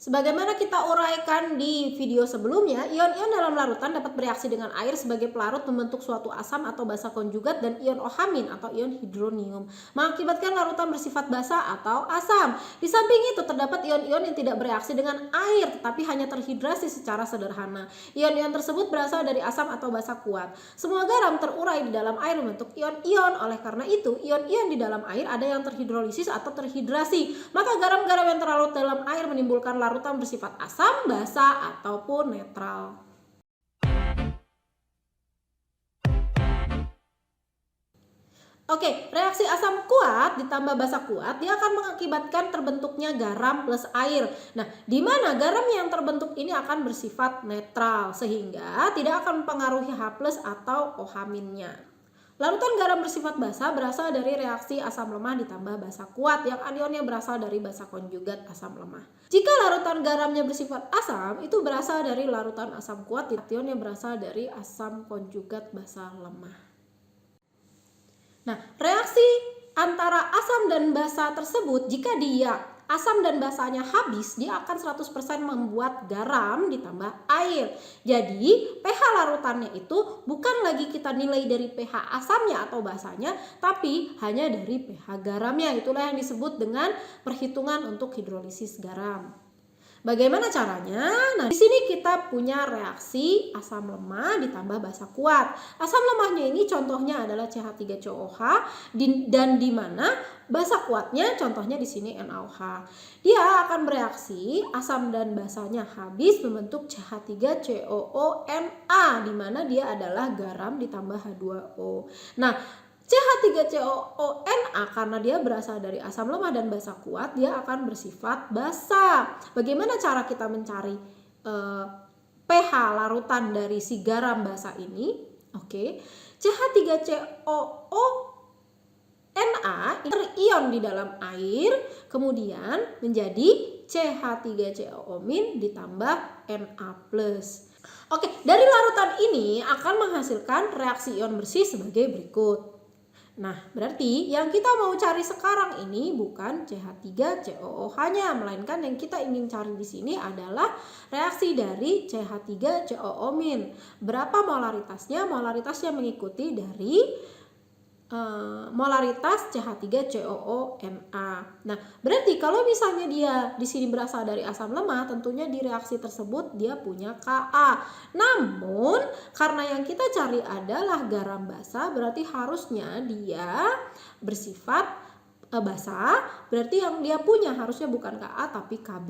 Sebagaimana kita uraikan di video sebelumnya, ion-ion dalam larutan dapat bereaksi dengan air sebagai pelarut membentuk suatu asam atau basa konjugat dan ion OH- atau ion hidronium, mengakibatkan larutan bersifat basa atau asam. Di samping itu terdapat ion-ion yang tidak bereaksi dengan air tetapi hanya terhidrasi secara sederhana. Ion-ion tersebut berasal dari asam atau basa kuat. Semua garam terurai di dalam air membentuk ion-ion. Oleh karena itu, ion-ion di dalam air ada yang terhidrolisis atau terhidrasi. Maka garam-garam yang terlarut dalam air menimbulkan larutan bersifat asam, basa, ataupun netral. Oke, reaksi asam kuat ditambah basa kuat dia akan mengakibatkan terbentuknya garam plus air. Nah, di mana garam yang terbentuk ini akan bersifat netral sehingga tidak akan mempengaruhi H+ atau OH-nya. Larutan garam bersifat basa berasal dari reaksi asam lemah ditambah basa kuat yang anionnya berasal dari basa konjugat asam lemah. Jika larutan garamnya bersifat asam, itu berasal dari larutan asam kuat, anionnya berasal dari asam konjugat basa lemah. Nah, reaksi antara asam dan basa tersebut, jika dia asam dan basanya habis, dia akan 100% membuat garam ditambah air. Jadi pH larutannya itu bukan lagi kita nilai dari pH asamnya atau basanya, tapi hanya dari pH garamnya. Itulah yang disebut dengan perhitungan untuk hidrolisis garam. Bagaimana caranya? Nah, di sini kita punya reaksi asam lemah ditambah basa kuat. Asam lemahnya ini contohnya adalah CH3COOH dan di mana basa kuatnya contohnya di sini NaOH. Dia akan bereaksi asam dan basanya habis membentuk CH3COONa di mana dia adalah garam ditambah H2O. Nah, CH3COONa karena dia berasal dari asam lemah dan basa kuat, dia akan bersifat basa. Bagaimana cara kita mencari pH larutan dari si garam basa ini? Oke, CH3COONa terion di dalam air, kemudian menjadi CH3COO- ditambah Na+. Oke, dari larutan ini akan menghasilkan reaksi ion bersih sebagai berikut. Nah, berarti yang kita mau cari sekarang ini bukan CH3COOH-nya, melainkan yang kita ingin cari di sini adalah reaksi dari CH3COO-. Berapa molaritasnya? Molaritasnya mengikuti dari molaritas CH3COONa. Nah, berarti kalau misalnya dia di sini berasal dari asam lemah, tentunya di reaksi tersebut dia punya Ka. Namun, karena yang kita cari adalah garam basa, berarti harusnya dia bersifat basa, berarti yang dia punya harusnya bukan Ka tapi Kb.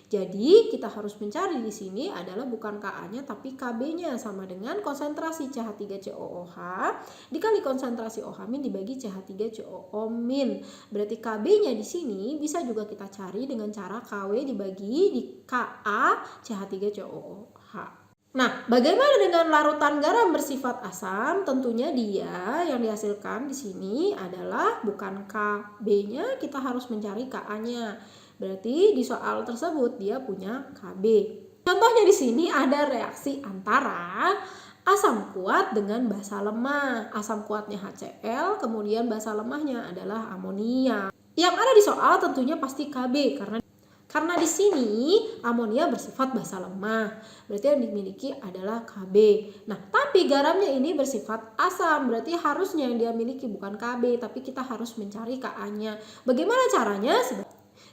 Jadi kita harus mencari di sini adalah bukan Ka-nya tapi Kb-nya, sama dengan konsentrasi CH3COOH dikali konsentrasi OH- dibagi CH3COO-. Berarti Kb-nya di sini bisa juga kita cari dengan cara Kw dibagi di Ka CH3COOH. Nah, bagaimana dengan larutan garam bersifat asam? Tentunya dia yang dihasilkan di sini adalah bukan Kb-nya, kita harus mencari Ka-nya. Berarti di soal tersebut dia punya Kb. Contohnya di sini ada reaksi antara asam kuat dengan basa lemah. Asam kuatnya HCl, kemudian basa lemahnya adalah amonia. Yang ada di soal tentunya pasti Kb karena di sini amonia bersifat basa lemah, berarti yang dimiliki adalah Kb. Nah, tapi garamnya ini bersifat asam, berarti harusnya yang dia miliki bukan Kb, tapi kita harus mencari Ka-nya. Bagaimana caranya?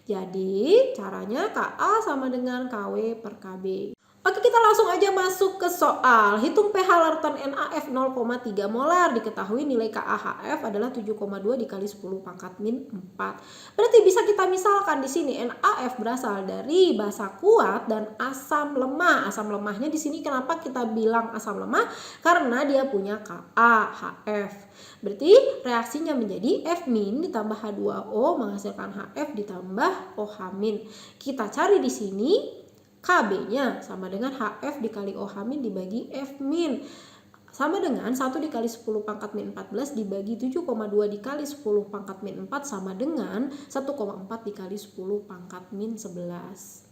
Jadi, caranya Ka sama dengan Kw per Kb. Oke, kita langsung aja masuk ke soal. Hitung pH larutan NaF 0,3 molar. Diketahui nilai KaHF adalah 7,2 dikali 10 pangkat min 4. Berarti bisa kita misalkan di sini NaF berasal dari basa kuat dan asam lemah. Asam lemahnya di sini kenapa kita bilang asam lemah? Karena dia punya KaHF. Berarti reaksinya menjadi F- ditambah H2O menghasilkan HF ditambah OH-. Kita cari di sini Kb-nya sama dengan HF dikali OH- dibagi F-, sama dengan 1 dikali 10 pangkat min 14 dibagi 7,2 dikali 10 pangkat min 4 sama dengan 1,4 dikali 10 pangkat min 11.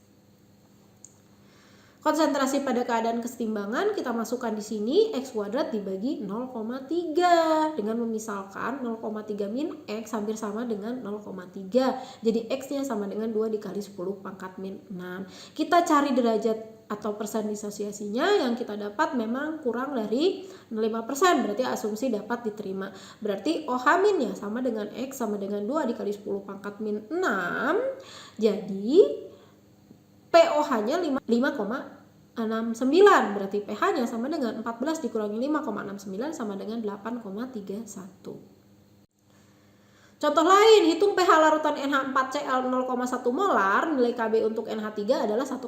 Konsentrasi pada keadaan kesetimbangan kita masukkan di sini X kuadrat dibagi 0,3 dengan memisalkan 0,3 min X hampir sama dengan 0,3. Jadi X-nya sama dengan 2 dikali 10 pangkat min 6. Kita cari derajat atau persen disosiasinya, yang kita dapat memang kurang dari 5%, berarti asumsi dapat diterima. Berarti OH- sama dengan X sama dengan 2 dikali 10 pangkat min 6. Jadi POH-nya 5,69, berarti pH-nya sama dengan 14 dikurangi 5,69 sama dengan 8,31. Contoh lain, hitung pH larutan NH4Cl 0,1 molar, nilai Kb untuk NH3 adalah 1,8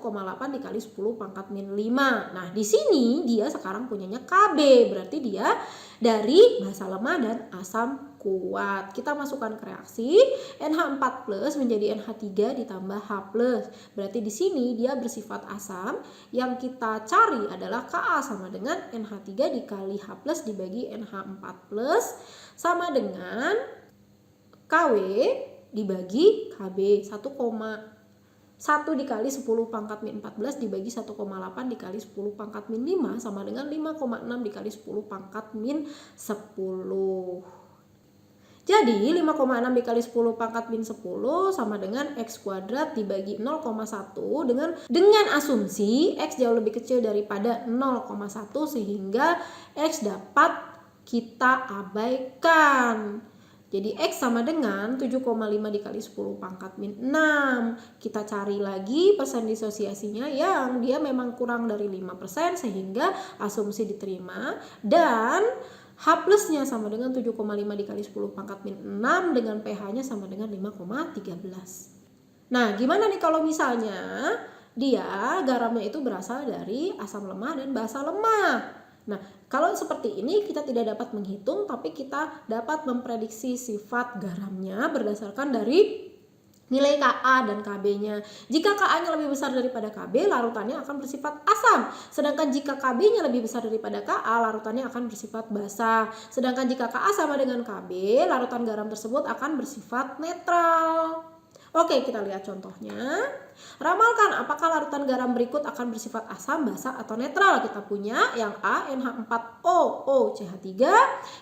dikali 10 pangkat min 5. Nah, di sini dia sekarang punyanya Kb, berarti dia dari basa lemah dan asam kuat. Kita masukkan ke reaksi, NH4+ menjadi NH3 ditambah H+. Berarti di sini dia bersifat asam. Yang kita cari adalah Ka sama dengan NH3 dikali H+ dibagi NH4+ sama dengan KW dibagi KB. 1,1 dikali 10 pangkat min 14 dibagi 1,8 dikali 10 pangkat min 5 sama dengan 5,6 dikali 10 pangkat min 10. Jadi 5,6 dikali 10 pangkat min 10 sama dengan X kuadrat dibagi 0,1 dengan asumsi X jauh lebih kecil daripada 0,1 sehingga X dapat kita abaikan. Jadi X sama dengan 7,5 dikali 10 pangkat min 6. Kita cari lagi persen disosiasinya yang dia memang kurang dari 5% sehingga asumsi diterima. Dan H+-nya sama dengan 7,5 dikali 10 pangkat min 6 dengan pH-nya sama dengan 5,13. Nah, gimana nih kalau misalnya dia garamnya itu berasal dari asam lemah dan basa lemah? Nah, kalau seperti ini kita tidak dapat menghitung, tapi kita dapat memprediksi sifat garamnya berdasarkan dari nilai Ka dan Kb-nya. Jika Ka-nya lebih besar daripada Kb, larutannya akan bersifat asam. Sedangkan jika Kb-nya lebih besar daripada Ka, larutannya akan bersifat basa. Sedangkan jika Ka sama dengan Kb, larutan garam tersebut akan bersifat netral. Oke, kita lihat contohnya. Ramalkan apakah larutan garam berikut akan bersifat asam, basa, atau netral. Kita punya yang A NH4O CH3,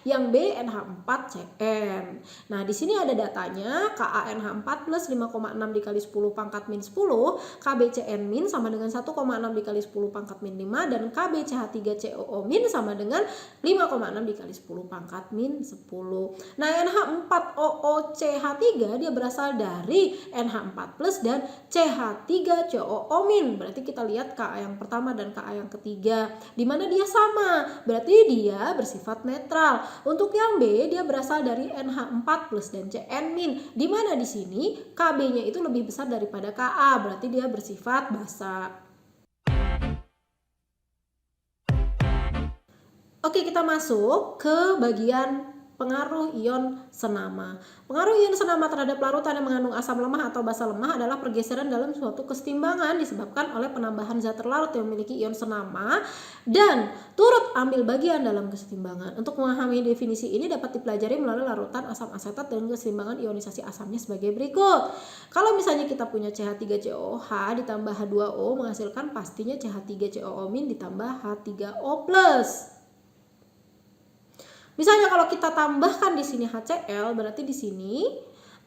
yang B NH4Cn. Nah, di sini ada datanya KaNH4 plus 5,6 dikali 10 pangkat min 10, KbCn min sama dengan 1,6 dikali 10 pangkat min 5, dan KbCH3COO min sama dengan 5,6 dikali 10 pangkat min 10. Nah, NH4OOCH3 dia berasal dari NH4 plus dan CH3COO min. Berarti kita lihat Ka yang pertama dan Ka yang ketiga, di mana dia sama, berarti dia bersifat netral. Untuk yang B dia berasal dari NH4 plus dan Cn min, di mana di sini Kb-nya itu lebih besar daripada Ka, berarti dia bersifat basa. Oke, kita masuk ke bagian pengaruh ion senama. Pengaruh ion senama terhadap larutan yang mengandung asam lemah atau basa lemah adalah pergeseran dalam suatu kesetimbangan disebabkan oleh penambahan zat terlarut yang memiliki ion senama dan turut ambil bagian dalam kesetimbangan. Untuk memahami definisi ini dapat dipelajari melalui larutan asam asetat dan kesetimbangan ionisasi asamnya sebagai berikut. Kalau misalnya kita punya CH3COOH ditambah H2O menghasilkan pastinya CH3COO min ditambah H3O+. Misalnya kalau kita tambahkan di sini HCl, berarti di sini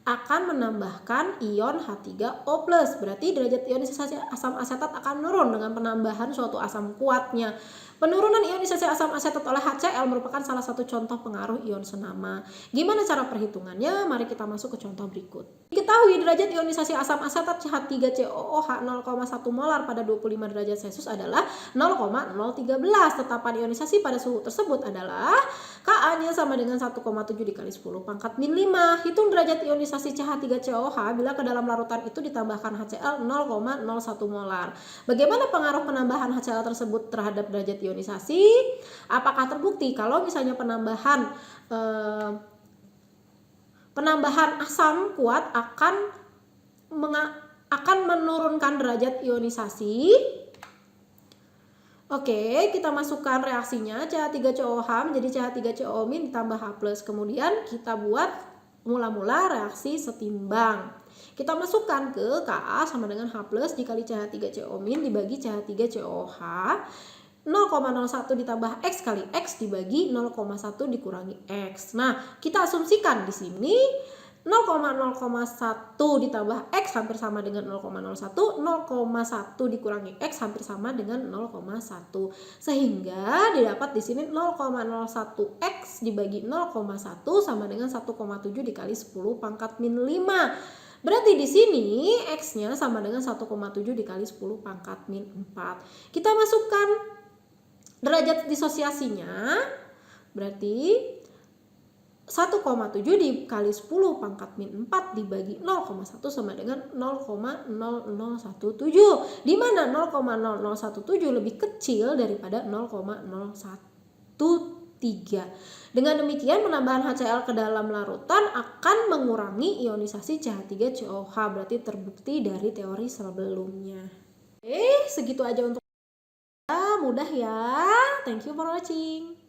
akan menambahkan ion H3O+. Berarti derajat ionisasi asam asetat akan menurun dengan penambahan suatu asam kuatnya. Penurunan ionisasi asam asetat oleh HCl merupakan salah satu contoh pengaruh ion senama. Gimana cara perhitungannya? Mari kita masuk ke contoh berikut. Diketahui derajat ionisasi asam asetat CH3COOH 0,1 molar pada 25 derajat Celcius adalah 0,013. Tetapan ionisasi pada suhu tersebut adalah Ka-nya sama dengan 1,7 dikali 10 pangkat min 5. Hitung derajat ionisasi CH3COOH bila ke dalam larutan itu ditambahkan HCl 0,01 molar. Bagaimana pengaruh penambahan HCl tersebut terhadap derajat ionisasi? Apakah terbukti kalau misalnya penambahan asam kuat akan menurunkan derajat ionisasi? Oke, kita masukkan reaksinya CH3COOH menjadi CH3COO min ditambah H+. Kemudian kita buat mula-mula reaksi setimbang. Kita masukkan ke Ka sama dengan H plus dikali CH3CO min dibagi CH3COH. 0,01 ditambah X kali X dibagi 0,1 dikurangi X. Nah, kita asumsikan di sini 0,01 ditambah X hampir sama dengan 0,01, 0,1 dikurangi X hampir sama dengan 0,1. Sehingga didapat di sini 0,01 X dibagi 0,1 sama dengan 1,7 dikali 10 pangkat min 5. Berarti di sini X-nya sama dengan 1,7 dikali 10 pangkat min 4. Kita masukkan derajat disosiasinya, berarti 1,7 dikali 10 pangkat min 4 dibagi 0,1 sama dengan 0,0017, di mana 0,0017 lebih kecil daripada 0,013. Dengan demikian penambahan HCl ke dalam larutan akan mengurangi ionisasi CH3COH, berarti terbukti dari teori sebelumnya. Oke, segitu aja untuk mudah ya. Thank you for watching.